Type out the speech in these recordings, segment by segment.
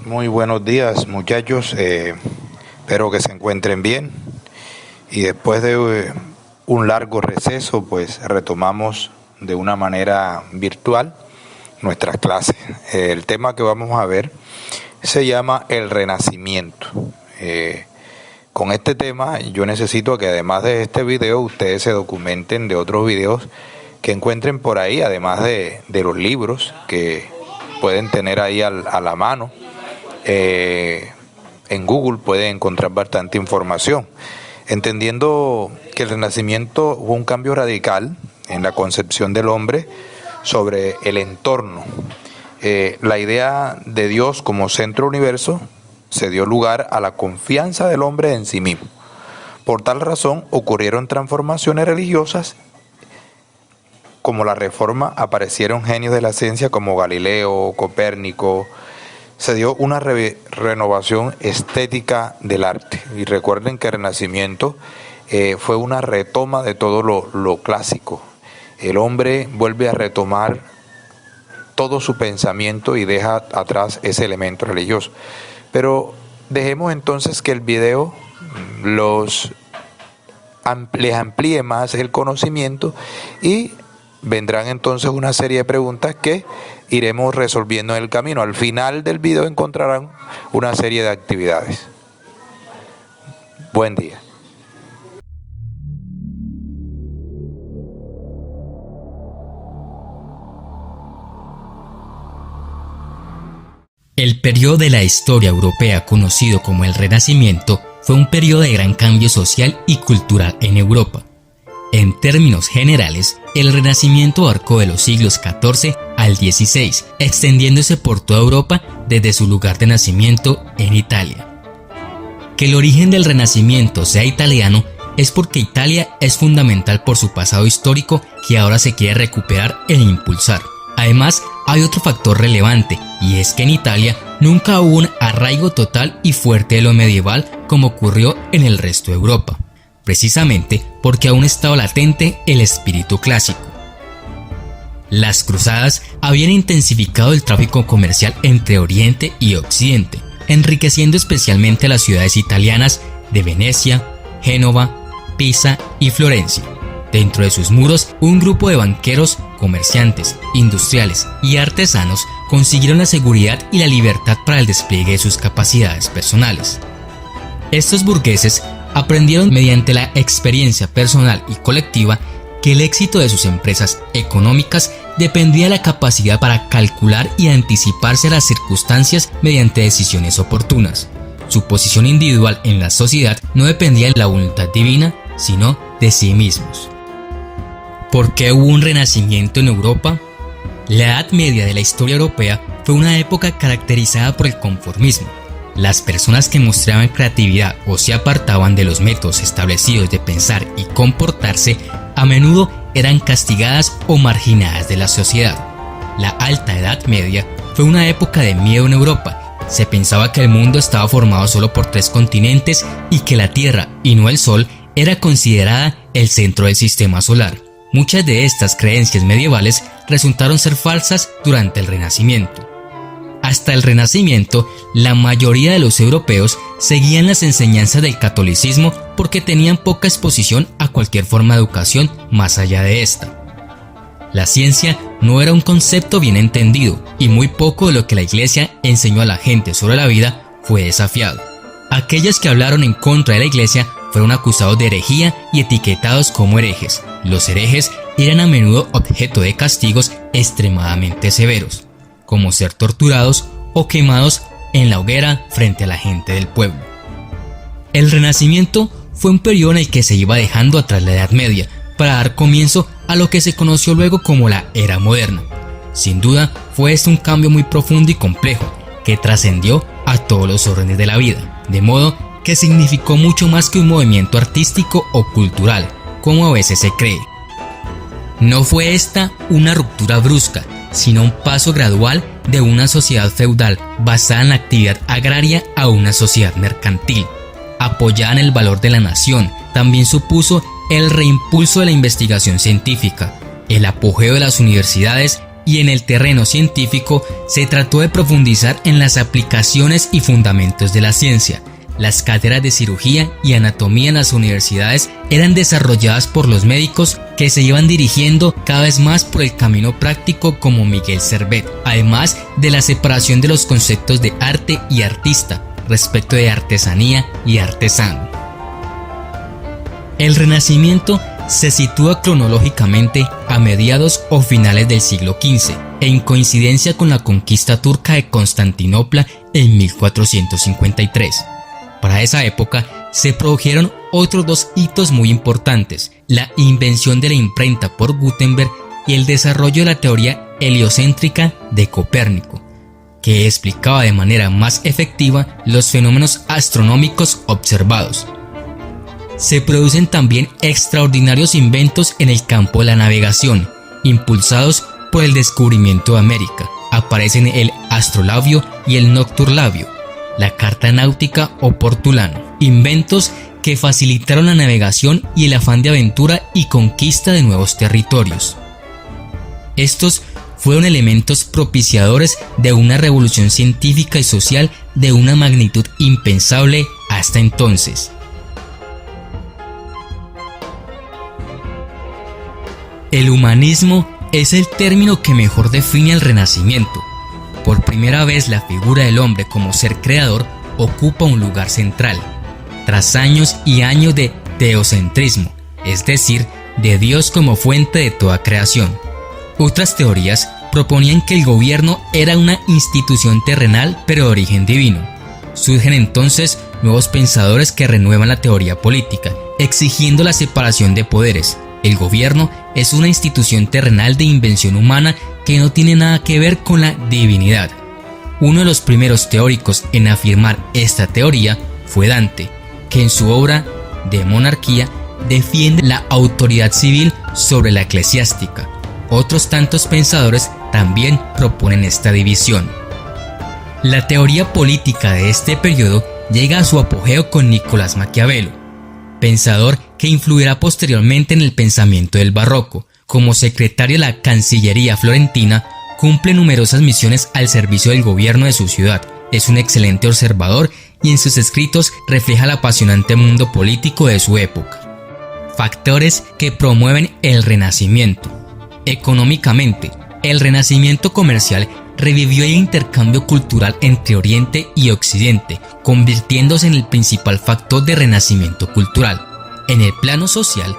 Muy buenos días, muchachos. Espero que se encuentren bien. Y después de un largo receso, pues retomamos de una manera virtual nuestras clases. El tema que vamos a ver se llama el Renacimiento. Con este tema yo necesito que además de este video ustedes se documenten de otros videos que encuentren por ahí, además de los libros que pueden tener ahí a la mano. En Google pueden encontrar bastante información, entendiendo que el Renacimiento hubo un cambio radical en la concepción del hombre sobre el entorno. La idea de Dios como centro del universo se dio lugar a la confianza del hombre en sí mismo. Por tal razón ocurrieron transformaciones religiosas como la Reforma, aparecieron genios de la ciencia como Galileo, Copérnico. Se dio una renovación estética del arte. Y recuerden que el Renacimiento fue una retoma de todo lo clásico. El hombre vuelve a retomar todo su pensamiento y deja atrás ese elemento religioso. Pero dejemos entonces que el video les amplíe más el conocimiento y vendrán entonces una serie de preguntas que iremos resolviendo en el camino. Al final del video encontrarán una serie de actividades. Buen día. El periodo de la historia europea conocido como el Renacimiento fue un periodo de gran cambio social y cultural en Europa. En términos generales, el Renacimiento abarcó de los siglos XIV al XVI, extendiéndose por toda Europa desde su lugar de nacimiento en Italia. Que el origen del Renacimiento sea italiano es porque Italia es fundamental por su pasado histórico que ahora se quiere recuperar e impulsar. Además, hay otro factor relevante, y es que en Italia nunca hubo un arraigo total y fuerte de lo medieval como ocurrió en el resto de Europa, precisamente porque aún estaba latente el espíritu clásico. Las cruzadas habían intensificado el tráfico comercial entre Oriente y Occidente, enriqueciendo especialmente las ciudades italianas de Venecia, Génova, Pisa y Florencia. Dentro de sus muros, un grupo de banqueros, comerciantes, industriales y artesanos consiguieron la seguridad y la libertad para el despliegue de sus capacidades personales. Estos burgueses aprendieron mediante la experiencia personal y colectiva que el éxito de sus empresas económicas dependía de la capacidad para calcular y anticiparse a las circunstancias mediante decisiones oportunas. Su posición individual en la sociedad no dependía de la voluntad divina, sino de sí mismos. ¿Por qué hubo un renacimiento en Europa? La Edad Media de la historia europea fue una época caracterizada por el conformismo. Las personas que mostraban creatividad o se apartaban de los métodos establecidos de pensar y comportarse a menudo eran castigadas o marginadas de la sociedad. La Alta Edad Media fue una época de miedo en Europa. Se pensaba que el mundo estaba formado solo por 3 continentes y que la Tierra, y no el Sol, era considerada el centro del sistema solar. Muchas de estas creencias medievales resultaron ser falsas durante el Renacimiento. Hasta el Renacimiento, la mayoría de los europeos seguían las enseñanzas del catolicismo porque tenían poca exposición a cualquier forma de educación más allá de esta. La ciencia no era un concepto bien entendido y muy poco de lo que la Iglesia enseñó a la gente sobre la vida fue desafiado. Aquellos que hablaron en contra de la Iglesia fueron acusados de herejía y etiquetados como herejes. Los herejes eran a menudo objeto de castigos extremadamente severos, como ser torturados o quemados en la hoguera frente a la gente del pueblo. El Renacimiento fue un periodo en el que se iba dejando atrás la Edad Media para dar comienzo a lo que se conoció luego como la Era Moderna. Sin duda, fue este un cambio muy profundo y complejo que trascendió a todos los órdenes de la vida, de modo que significó mucho más que un movimiento artístico o cultural, como a veces se cree. No fue esta una ruptura brusca, sino un paso gradual de una sociedad feudal basada en la actividad agraria a una sociedad mercantil, apoyada en el valor de la nación. También supuso el reimpulso de la investigación científica, el apogeo de las universidades y en el terreno científico se trató de profundizar en las aplicaciones y fundamentos de la ciencia. Las cátedras de cirugía y anatomía en las universidades eran desarrolladas por los médicos que se iban dirigiendo cada vez más por el camino práctico como Miguel Servet, además de la separación de los conceptos de arte y artista respecto de artesanía y artesano. El Renacimiento se sitúa cronológicamente a mediados o finales del siglo XV, en coincidencia con la conquista turca de Constantinopla en 1453. Para esa época se produjeron otros dos hitos muy importantes: la invención de la imprenta por Gutenberg y el desarrollo de la teoría heliocéntrica de Copérnico, que explicaba de manera más efectiva los fenómenos astronómicos observados. Se producen también extraordinarios inventos en el campo de la navegación, impulsados por el descubrimiento de América. Aparecen el astrolabio y el nocturlabio, la carta náutica o portulano, inventos que facilitaron la navegación y el afán de aventura y conquista de nuevos territorios. Estos fueron elementos propiciadores de una revolución científica y social de una magnitud impensable hasta entonces. El humanismo es el término que mejor define el Renacimiento. Por primera vez, la figura del hombre como ser creador ocupa un lugar central, tras años y años de teocentrismo, es decir, de Dios como fuente de toda creación. Otras teorías proponían que el gobierno era una institución terrenal pero de origen divino. Surgen entonces nuevos pensadores que renuevan la teoría política, exigiendo la separación de poderes. El gobierno es una institución terrenal de invención humana que no tiene nada que ver con la divinidad. Uno de los primeros teóricos en afirmar esta teoría fue Dante, que en su obra De Monarquía defiende la autoridad civil sobre la eclesiástica. Otros tantos pensadores también proponen esta división. La teoría política de este periodo llega a su apogeo con Nicolás Maquiavelo, pensador que influirá posteriormente en el pensamiento del barroco. Como secretario de la Cancillería florentina, cumple numerosas misiones al servicio del gobierno de su ciudad. Es un excelente observador y en sus escritos refleja el apasionante mundo político de su época. Factores que promueven el Renacimiento. Económicamente, el Renacimiento comercial revivió el intercambio cultural entre Oriente y Occidente, convirtiéndose en el principal factor de renacimiento cultural. En el plano social,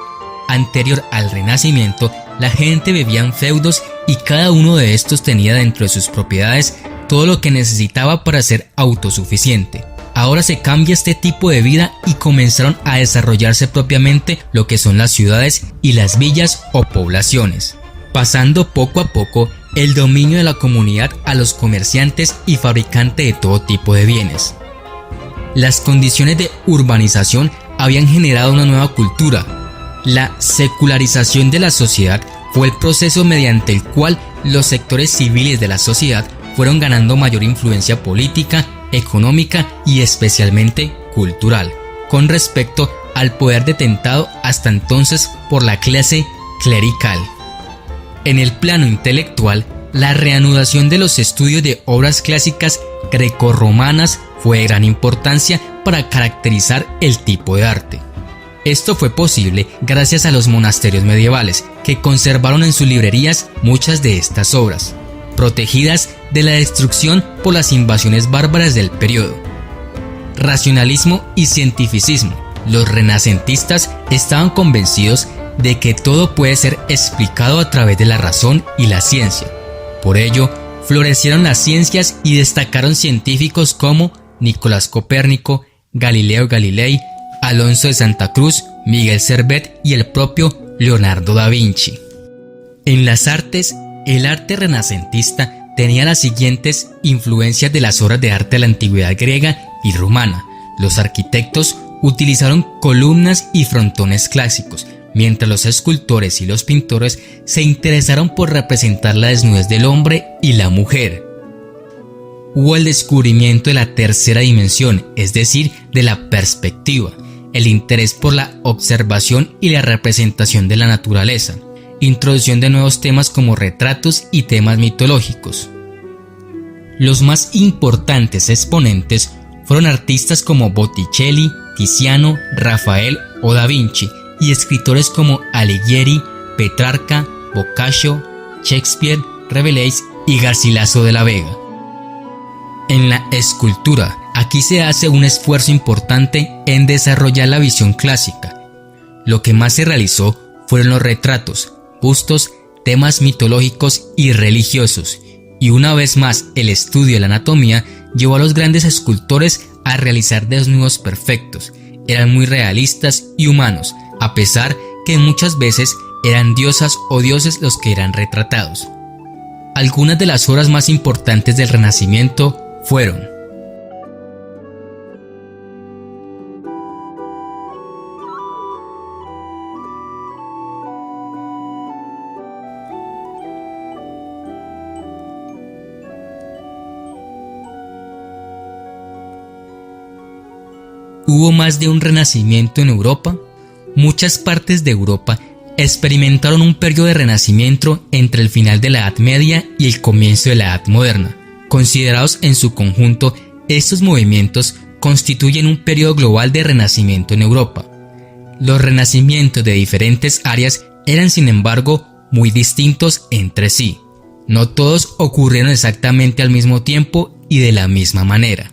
anterior al Renacimiento, la gente vivía en feudos y cada uno de estos tenía dentro de sus propiedades todo lo que necesitaba para ser autosuficiente. Ahora se cambia este tipo de vida y comenzaron a desarrollarse propiamente lo que son las ciudades y las villas o poblaciones, pasando poco a poco el dominio de la comunidad a los comerciantes y fabricantes de todo tipo de bienes. Las condiciones de urbanización habían generado una nueva cultura. La secularización de la sociedad fue el proceso mediante el cual los sectores civiles de la sociedad fueron ganando mayor influencia política, económica y especialmente cultural, con respecto al poder detentado hasta entonces por la clase clerical. En el plano intelectual, la reanudación de los estudios de obras clásicas grecorromanas fue de gran importancia para caracterizar el tipo de arte. Esto fue posible gracias a los monasterios medievales, que conservaron en sus librerías muchas de estas obras, protegidas de la destrucción por las invasiones bárbaras del periodo. Racionalismo y cientificismo. Los renacentistas estaban convencidos de que todo puede ser explicado a través de la razón y la ciencia. Por ello, florecieron las ciencias y destacaron científicos como Nicolás Copérnico, Galileo Galilei, Alonso de Santa Cruz, Miguel Servet y el propio Leonardo da Vinci. En las artes, el arte renacentista tenía las siguientes influencias de las obras de arte de la antigüedad griega y romana. Los arquitectos utilizaron columnas y frontones clásicos, mientras los escultores y los pintores se interesaron por representar la desnudez del hombre y la mujer. Hubo el descubrimiento de la tercera dimensión, es decir, de la perspectiva, el interés por la observación y la representación de la naturaleza. introducción de nuevos temas como retratos y temas mitológicos. Los más importantes exponentes fueron artistas como Botticelli, Tiziano, Rafael o Da Vinci, y escritores como Alighieri, Petrarca, Boccaccio, Shakespeare, Rabelais y Garcilaso de la Vega. En la escultura, aquí se hace un esfuerzo importante en desarrollar la visión clásica. Lo que más se realizó fueron los retratos, bustos, temas mitológicos y religiosos, y una vez más el estudio de la anatomía llevó a los grandes escultores a realizar desnudos perfectos. Eran muy realistas y humanos, a pesar que muchas veces eran diosas o dioses los que eran retratados. Algunas de las obras más importantes del Renacimiento fueron: ¿hubo más de un renacimiento en Europa? Muchas partes de Europa experimentaron un periodo de renacimiento entre el final de la Edad Media y el comienzo de la Edad Moderna. Considerados en su conjunto, estos movimientos constituyen un periodo global de renacimiento en Europa. Los renacimientos de diferentes áreas eran, sin embargo, muy distintos entre sí. No todos ocurrieron exactamente al mismo tiempo y de la misma manera.